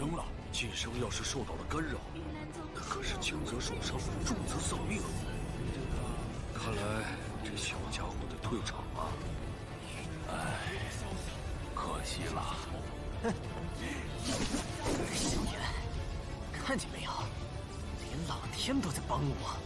生了，晋升要是受到了干扰，那可是轻则受伤，重则丧命。看来这小家伙得退场了。唉，可惜了。哼，萧炎，看见没有，连老天都在帮我。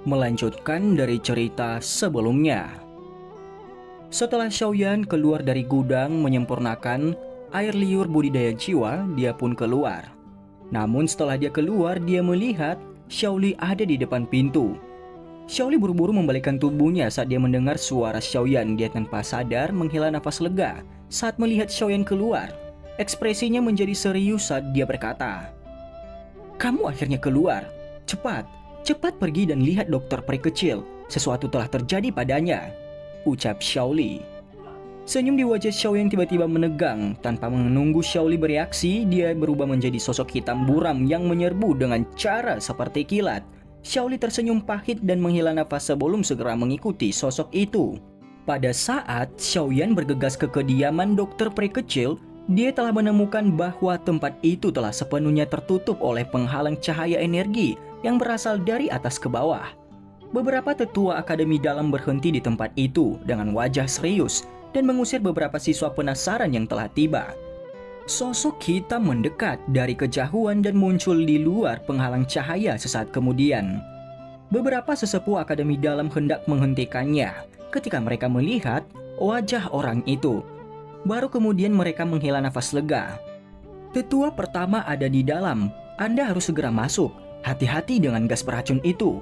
Melanjutkan dari cerita sebelumnya. Setelah Xiaoyan keluar dari gudang menyempurnakan air liur budidaya jiwa, dia pun keluar. Namun setelah dia keluar, dia melihat Xiaoli ada di depan pintu. Xiaoli buru-buru membalikkan tubuhnya saat dia mendengar suara Xiaoyan. Dia tanpa sadar menghela nafas lega saat melihat Xiaoyan keluar. Ekspresinya menjadi serius saat dia berkata, "Kamu akhirnya keluar. Cepat pergi dan lihat dokter peri kecil. Sesuatu telah terjadi padanya," ucap Xiaoli. Senyum di wajah Xiaoyan tiba-tiba menegang. Tanpa menunggu Xiaoli bereaksi, dia berubah menjadi sosok hitam buram yang menyerbu dengan cara seperti kilat. Xiaoli tersenyum pahit dan menghela nafas sebelum segera mengikuti sosok itu. Pada saat Xiaoyan bergegas ke kediaman dokter peri kecil, dia telah menemukan bahwa tempat itu telah sepenuhnya tertutup oleh penghalang cahaya energi yang berasal dari atas ke bawah. Beberapa tetua akademi dalam berhenti di tempat itu dengan wajah serius dan mengusir beberapa siswa penasaran yang telah tiba. Sosok hitam mendekat dari kejauhan dan muncul di luar penghalang cahaya sesaat kemudian. Beberapa sesepuh akademi dalam hendak menghentikannya ketika mereka melihat wajah orang itu. Baru kemudian mereka menghela nafas lega. "Tetua pertama ada di dalam. Anda harus segera masuk. Hati-hati dengan gas beracun itu,"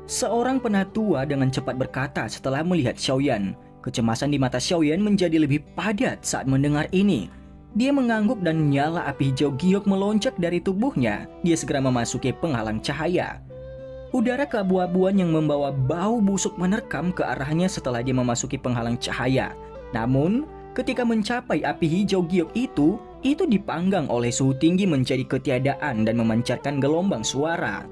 seorang penatua dengan cepat berkata setelah melihat Xiaoyan. Kecemasan di mata Xiaoyan menjadi lebih padat saat mendengar ini. Dia mengangguk dan nyala api hijau giok melonjak dari tubuhnya. Dia segera memasuki penghalang cahaya. Udara keabu-abuan yang membawa bau busuk menerkam ke arahnya setelah dia memasuki penghalang cahaya. Namun, ketika mencapai api hijau giok itu dipanggang oleh suhu tinggi menjadi ketiadaan dan memancarkan gelombang suara.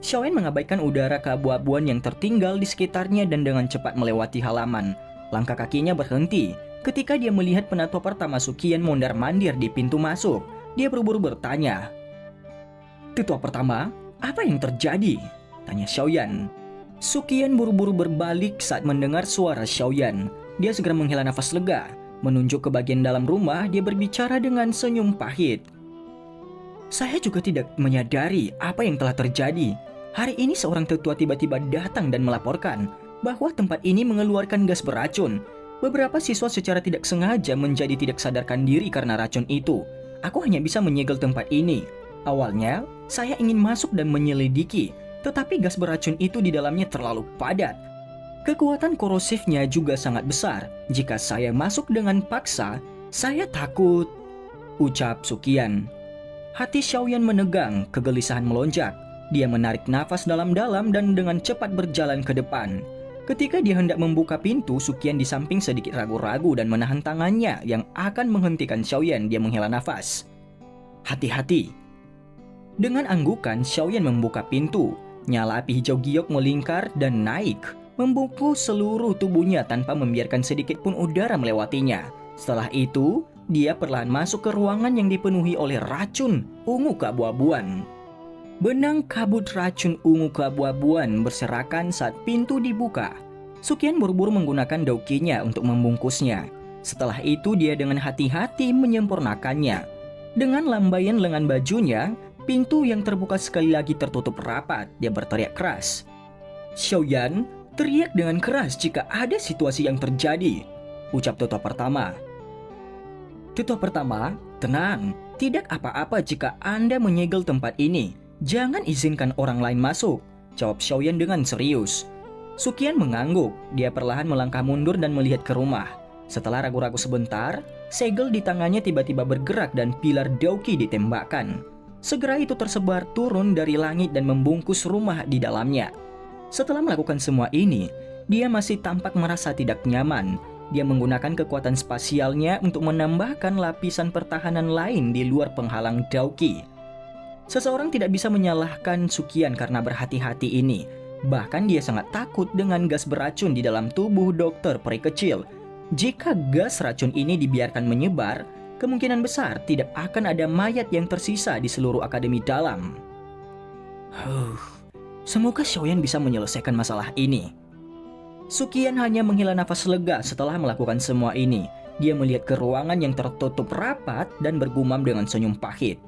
Xiaoyan mengabaikan udara keabu-abuan yang tertinggal di sekitarnya dan dengan cepat melewati halaman. Langkah kakinya berhenti ketika dia melihat penatua pertama Suqian mondar-mandir di pintu masuk. Dia buru-buru bertanya, "Tetua pertama, apa yang terjadi?" tanya Xiaoyan. Suqian buru-buru berbalik saat mendengar suara Xiaoyan. Dia segera menghela nafas lega. Menunjuk ke bagian dalam rumah, dia berbicara dengan senyum pahit. "Saya juga tidak menyadari apa yang telah terjadi. Hari ini seorang tetua tiba-tiba datang dan melaporkan bahwa tempat ini mengeluarkan gas beracun. Beberapa siswa secara tidak sengaja menjadi tidak sadarkan diri karena racun itu. Aku hanya bisa menyegel tempat ini. Awalnya, saya ingin masuk dan menyelidiki, tetapi gas beracun itu di dalamnya terlalu padat. Kekuatan korosifnya juga sangat besar. Jika saya masuk dengan paksa, saya takut," ucap Suqian. Hati Xiaoyan menegang, kegelisahan melonjak. Dia menarik nafas dalam-dalam dan dengan cepat berjalan ke depan. Ketika dia hendak membuka pintu, Suqian di samping sedikit ragu-ragu dan menahan tangannya yang akan menghentikan Xiaoyan. Dia menghela nafas. "Hati-hati." Dengan anggukan, Xiaoyan membuka pintu. Nyala api hijau giok melingkar dan naik, membungkus seluruh tubuhnya tanpa membiarkan sedikit pun udara melewatinya. Setelah itu, dia perlahan masuk ke ruangan yang dipenuhi oleh racun ungu keabu-abuan. Benang kabut racun ungu keabu-abuan berserakan saat pintu dibuka. Suqian buru-buru menggunakan daukinya untuk membungkusnya. Setelah itu dia dengan hati-hati menyempurnakannya. Dengan lambaian lengan bajunya, pintu yang terbuka sekali lagi tertutup rapat. Dia berteriak keras. "Xiaoyan, teriak dengan keras jika ada situasi yang terjadi," ucap tetua pertama. "Tetua pertama, tenang. Tidak apa-apa jika Anda menyegel tempat ini. Jangan izinkan orang lain masuk," jawab Xiaoyan dengan serius. Suqian mengangguk. Dia perlahan melangkah mundur dan melihat ke rumah. Setelah ragu-ragu sebentar, segel di tangannya tiba-tiba bergerak dan pilar dauki ditembakkan. Segera itu tersebar turun dari langit dan membungkus rumah di dalamnya. Setelah melakukan semua ini, dia masih tampak merasa tidak nyaman. Dia menggunakan kekuatan spasialnya untuk menambahkan lapisan pertahanan lain di luar penghalang Dao-Ki. Seseorang tidak bisa menyalahkan Suqian karena berhati-hati ini. Bahkan dia sangat takut dengan gas beracun di dalam tubuh dokter peri kecil. Jika gas racun ini dibiarkan menyebar, kemungkinan besar tidak akan ada mayat yang tersisa di seluruh akademi dalam. Semoga Xiaoyan bisa menyelesaikan masalah ini. Suqian hanya menghela nafas lega setelah melakukan semua ini. Dia melihat ke ruangan yang tertutup rapat dan bergumam dengan senyum pahit.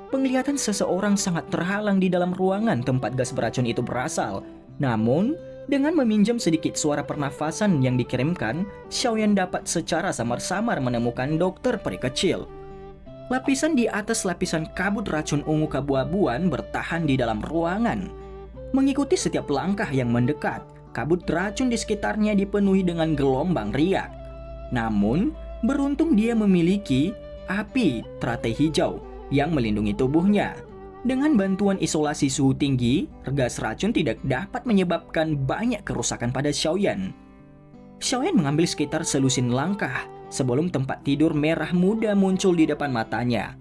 Penglihatan seseorang sangat terhalang di dalam ruangan tempat gas beracun itu berasal. Namun, dengan meminjam sedikit suara pernafasan yang dikirimkan, Xiaoyan dapat secara samar-samar menemukan dokter peri kecil. Lapisan di atas lapisan kabut racun ungu keabu-abuan bertahan di dalam ruangan. Mengikuti setiap langkah yang mendekat, kabut racun di sekitarnya dipenuhi dengan gelombang riak. Namun, beruntung dia memiliki api teratai hijau yang melindungi tubuhnya. Dengan bantuan isolasi suhu tinggi, gas racun tidak dapat menyebabkan banyak kerusakan pada Xiaoyan. Xiaoyan mengambil sekitar selusin langkah sebelum tempat tidur merah muda muncul di depan matanya.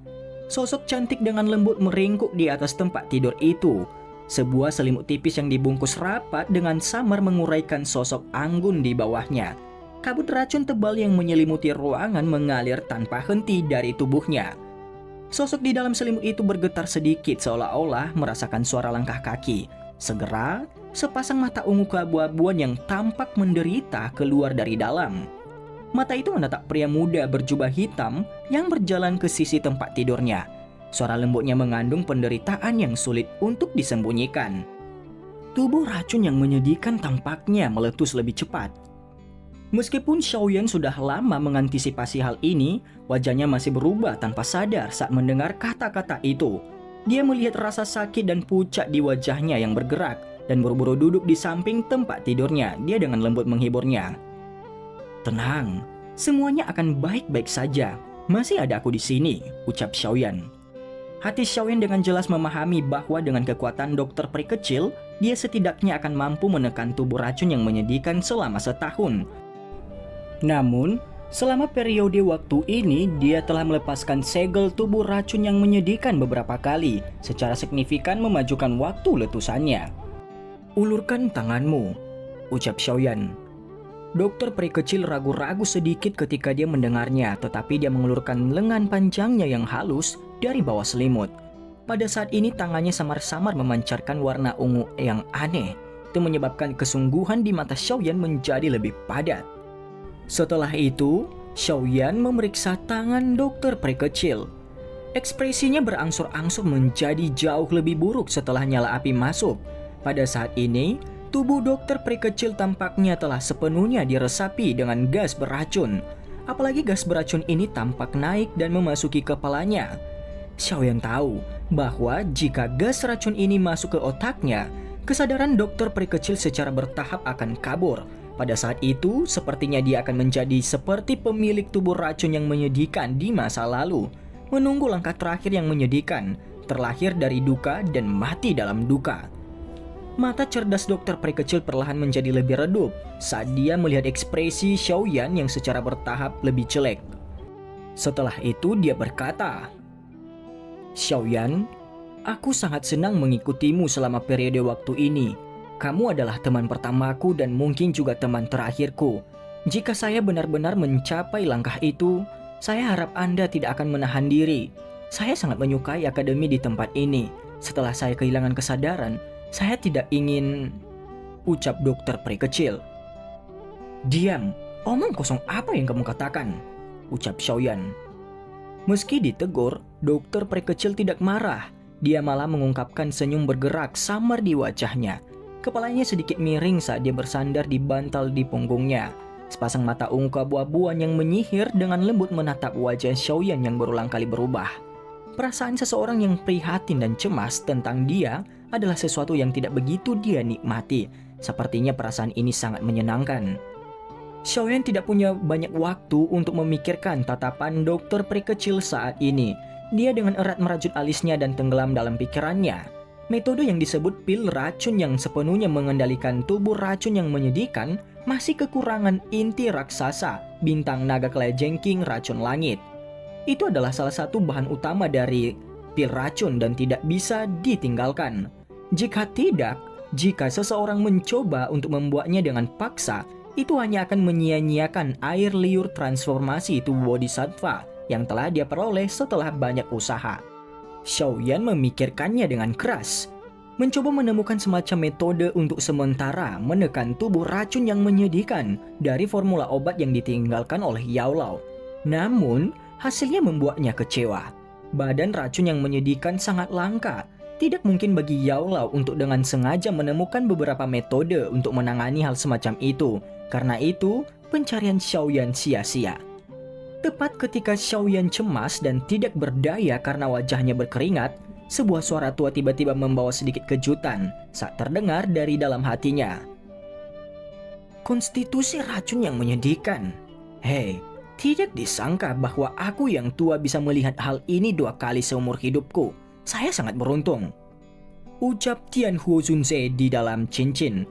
Sosok cantik dengan lembut meringkuk di atas tempat tidur itu. Sebuah selimut tipis yang dibungkus rapat dengan samar menguraikan sosok anggun di bawahnya. Kabut racun tebal yang menyelimuti ruangan mengalir tanpa henti dari tubuhnya. Sosok di dalam selimut itu bergetar sedikit seolah-olah merasakan suara langkah kaki. Segera, sepasang mata ungu keabu-abuan yang tampak menderita keluar dari dalam. Mata itu menatap pria muda berjubah hitam yang berjalan ke sisi tempat tidurnya. Suara lembutnya mengandung penderitaan yang sulit untuk disembunyikan. Tubuh racun yang menyedihkan tampaknya meletus lebih cepat. Meskipun Xiaoyan sudah lama mengantisipasi hal ini, wajahnya masih berubah tanpa sadar saat mendengar kata-kata itu. Dia melihat rasa sakit dan pucat di wajahnya yang bergerak dan buru-buru duduk di samping tempat tidurnya. Dia dengan lembut menghiburnya. "Tenang, semuanya akan baik-baik saja. Masih ada aku di sini," ucap Xiaoyan. Hati Xiaoyan dengan jelas memahami bahwa dengan kekuatan dokter peri kecil, dia setidaknya akan mampu menekan tubuh racun yang menyedihkan selama setahun. Namun, selama periode waktu ini, dia telah melepaskan segel tubuh racun yang menyedihkan beberapa kali, secara signifikan memajukan waktu letusannya. "Ulurkan tanganmu," ucap Xiaoyan. Dokter peri kecil ragu-ragu sedikit ketika dia mendengarnya, tetapi dia mengulurkan lengan panjangnya yang halus dari bawah selimut. Pada saat ini tangannya samar-samar memancarkan warna ungu yang aneh. Itu menyebabkan kesungguhan di mata Xiaoyan menjadi lebih padat. Setelah itu, Xiaoyan memeriksa tangan dokter peri kecil. Ekspresinya berangsur-angsur menjadi jauh lebih buruk setelah nyala api masuk. Pada saat ini, tubuh dokter peri kecil tampaknya telah sepenuhnya diresapi dengan gas beracun. Apalagi gas beracun ini tampak naik dan memasuki kepalanya. Xiaoyan tahu bahwa jika gas racun ini masuk ke otaknya, kesadaran dokter peri kecil secara bertahap akan kabur. Pada saat itu, sepertinya dia akan menjadi seperti pemilik tubuh racun yang menyedihkan di masa lalu, menunggu langkah terakhir yang menyedihkan, terlahir dari duka dan mati dalam duka. Mata cerdas dokter peri kecil perlahan menjadi lebih redup saat dia melihat ekspresi Xiaoyan yang secara bertahap lebih jelek. Setelah itu dia berkata, "Xiaoyan, aku sangat senang mengikutimu selama periode waktu ini. Kamu adalah teman pertamaku dan mungkin juga teman terakhirku. Jika saya benar-benar mencapai langkah itu, saya harap Anda tidak akan menahan diri. Saya sangat menyukai akademi di tempat ini. Setelah saya kehilangan kesadaran, saya tidak ingin..." ucap dokter peri kecil. "Diam, omong kosong apa yang kamu katakan?" ucap Xiaoyan. Meski ditegur, dokter peri kecil tidak marah. Dia malah mengungkapkan senyum bergerak samar di wajahnya. Kepalanya sedikit miring saat dia bersandar di bantal di punggungnya. Sepasang mata ungu keabu-abuan yang menyihir dengan lembut menatap wajah Xiaoyan yang berulang kali berubah. Perasaan seseorang yang prihatin dan cemas tentang dia adalah sesuatu yang tidak begitu dia nikmati. Sepertinya perasaan ini sangat menyenangkan. Xiaoyan tidak punya banyak waktu untuk memikirkan tatapan dokter peri kecil saat ini. Dia dengan erat merajut alisnya dan tenggelam dalam pikirannya. Metode yang disebut pil racun yang sepenuhnya mengendalikan tubuh racun yang menyedihkan masih kekurangan inti raksasa, bintang naga kalajengking racun langit. Itu adalah salah satu bahan utama dari pil racun dan tidak bisa ditinggalkan. Jika tidak, jika seseorang mencoba untuk membuatnya dengan paksa, itu hanya akan menyia-nyiakan air liur transformasi tubuh bodhisattva yang telah dia peroleh setelah banyak usaha. Xiaoyan memikirkannya dengan keras, mencoba menemukan semacam metode untuk sementara menekan tubuh racun yang menyedihkan dari formula obat yang ditinggalkan oleh Yao Lao. Namun, hasilnya membuatnya kecewa. Badan racun yang menyedihkan sangat langka. Tidak mungkin bagi Yao Lao untuk dengan sengaja menemukan beberapa metode untuk menangani hal semacam itu. Karena itu, pencarian Xiaoyan sia-sia. Tepat ketika Xiaoyan cemas dan tidak berdaya karena wajahnya berkeringat, sebuah suara tua tiba-tiba membawa sedikit kejutan saat terdengar dari dalam hatinya. Konstitusi racun yang menyedihkan. Hei, tidak disangka bahwa aku yang tua bisa melihat hal ini 2 kali seumur hidupku. Saya sangat beruntung. Ucap Tian Huozunze di dalam cincin.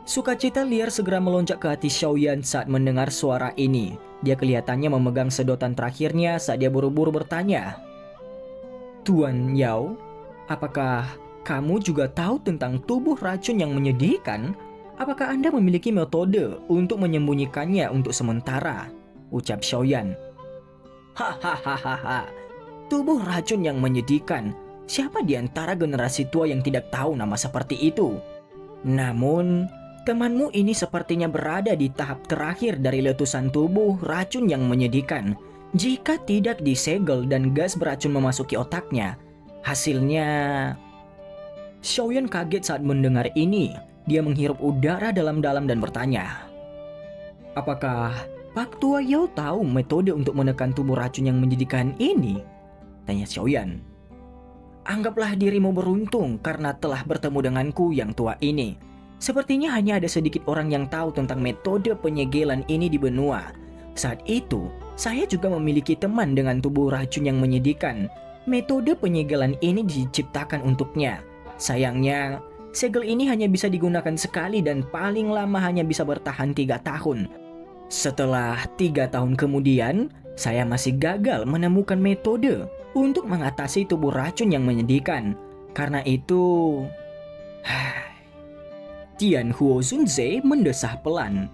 Sukacita liar segera melonjak ke hati Xiaoyan saat mendengar suara ini. Dia kelihatannya memegang sedotan terakhirnya saat dia buru-buru bertanya. Tuan Yao, apakah kamu juga tahu tentang tubuh racun yang menyedihkan? Apakah Anda memiliki metode untuk menyembunyikannya untuk sementara? Ucap Xiaoyan. Hahaha, tubuh racun yang menyedihkan. Siapa di antara generasi tua yang tidak tahu nama seperti itu? Namun, temanmu ini sepertinya berada di tahap terakhir dari letusan tubuh racun yang menyedihkan. Jika tidak disegel dan gas beracun memasuki otaknya, hasilnya... Xiaoyan kaget saat mendengar ini. Dia menghirup udara dalam-dalam dan bertanya. Apakah Pak Tua Yao tahu metode untuk menekan tubuh racun yang menyedihkan ini? Tanya Xiaoyan. Anggaplah dirimu beruntung karena telah bertemu denganku yang tua ini. Sepertinya hanya ada sedikit orang yang tahu tentang metode penyegelan ini di benua. Saat itu, saya juga memiliki teman dengan tubuh racun yang menyedihkan. Metode penyegelan ini diciptakan untuknya. Sayangnya, segel ini hanya bisa digunakan sekali dan paling lama hanya bisa bertahan 3 tahun. Setelah 3 tahun kemudian, saya masih gagal menemukan metode untuk mengatasi tubuh racun yang menyedihkan. Karena itu... Tian Huozunze mendesah pelan.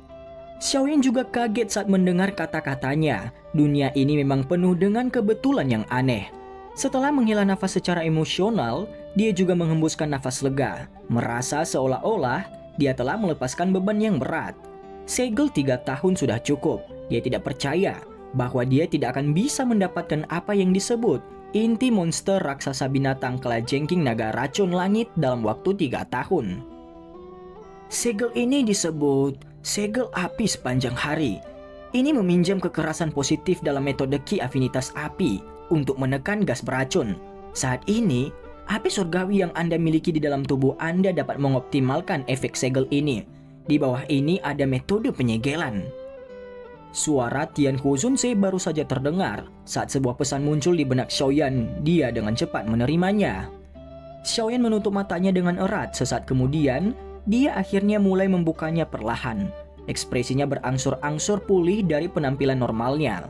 Xiaoyan juga kaget saat mendengar kata-katanya. Dunia ini memang penuh dengan kebetulan yang aneh. Setelah menghela nafas secara emosional, dia juga menghembuskan nafas lega, merasa seolah-olah dia telah melepaskan beban yang berat. Segel 3 tahun sudah cukup. Dia tidak percaya bahwa dia tidak akan bisa mendapatkan apa yang disebut inti monster raksasa binatang kalajengking naga racun langit dalam waktu 3 tahun. Segel ini disebut segel api sepanjang hari. Ini meminjam kekerasan positif dalam metode Ki afinitas api untuk menekan gas beracun. Saat ini, api surgawi yang Anda miliki di dalam tubuh Anda dapat mengoptimalkan efek segel ini. Di bawah ini ada metode penyegelan. Suara Tian Huozunze baru saja terdengar saat sebuah pesan muncul di benak Xiaoyan. Dia dengan cepat menerimanya. Xiaoyan menutup matanya dengan erat. Sesaat kemudian, dia akhirnya mulai membukanya perlahan. Ekspresinya berangsur-angsur pulih dari penampilan normalnya.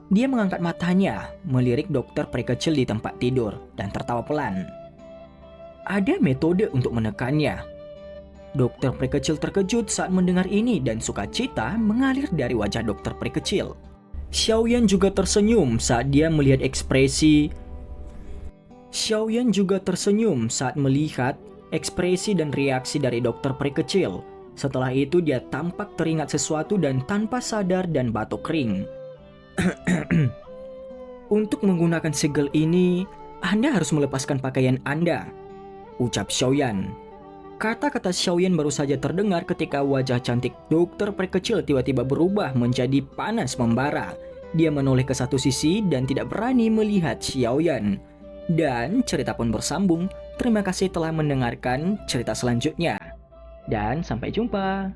Dia mengangkat matanya, melirik dokter peri kecil di tempat tidur, dan tertawa pelan. Ada metode untuk menekannya. Dokter peri kecil terkejut saat mendengar ini dan sukacita mengalir dari wajah dokter peri kecil. Xiaoyan juga tersenyum saat dia melihat ekspresi. Xiaoyan juga tersenyum saat melihat ekspresi dan reaksi dari dokter peri kecil. Setelah itu dia tampak teringat sesuatu dan tanpa sadar dan batuk kering. Untuk menggunakan segel ini, Anda harus melepaskan pakaian Anda, ucap Xiaoyan. Kata-kata Xiaoyan baru saja terdengar ketika wajah cantik dokter peri kecil tiba-tiba berubah menjadi panas membara. Dia menoleh ke satu sisi dan tidak berani melihat Xiaoyan. Dan cerita pun bersambung. Terima kasih telah mendengarkan cerita selanjutnya. Dan sampai jumpa.